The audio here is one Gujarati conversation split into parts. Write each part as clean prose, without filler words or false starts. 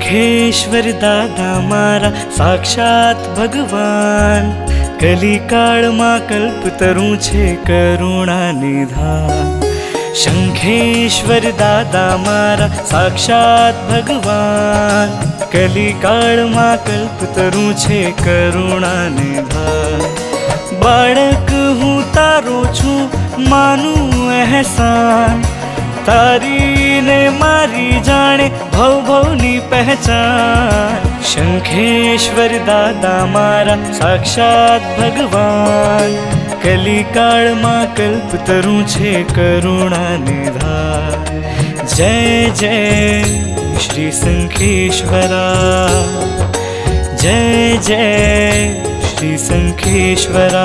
શંખેશ્વર દાદા મારા સાક્ષાત ભગવાન, કલિકાળમાં કલ્પતરું છે કરુણા નિધાન. શંખેશ્વર દાદા મારા સાક્ષાત ભગવાન, કલિકાળમાં કલ્પતરું છે કરુણા નિધાન. બાળક હું તારો છું માનું અહેસાન, તારી ને મારી જાણે ભવ ભવની પહેચાન. શંખેશ્વર દાદા મારા સાક્ષાત ભગવાન, કલિકાળમાં કલ્પતરું છે કરુણા નિધાન. જય જય શ્રી શંખેશ્વરા, જય જય શ્રી શંખેશ્વરા.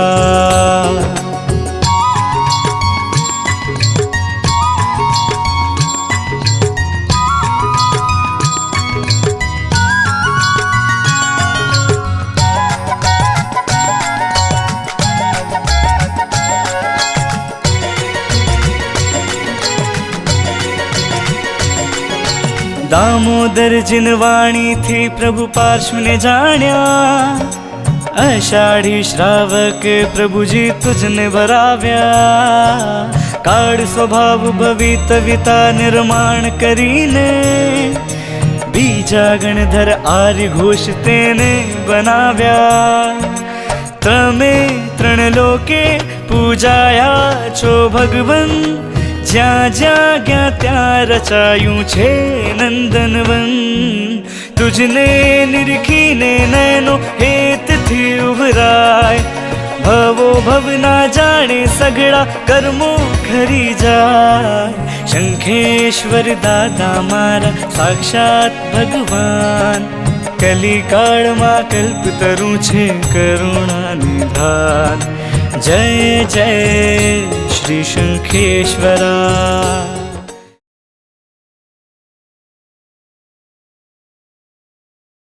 દામોદર જીનવાણી થી પ્રભુ પાર્શ્વને જાણ્યા, અષાઢી શ્રાવક પ્રભુજી તુજને ભરાવ્યા. કાળ સ્વભાવ ભવિતવિતા નિર્માણ કરીને, બીજા ગણધર આર્ય ઘોષ તેને બનાવ્યા. તમે ત્રણ લોકે પૂજાયા છો ભગવન, જ્યાં જ્યાં ગયા ત્યાં રચાયું છે નંદનવન. તુજને નિરખીને નયનો હેતથી ઉભરાય, ભવો ભવના જાણે સઘળા કર્મો ખરી જાય. શંખેશ્વર દાદા મારા સાક્ષાત ભગવાન, કલિકાળમાં કલ્પતરું છે કરુણા નિધાન. જય જય શ્રી શંખેશ્વરા.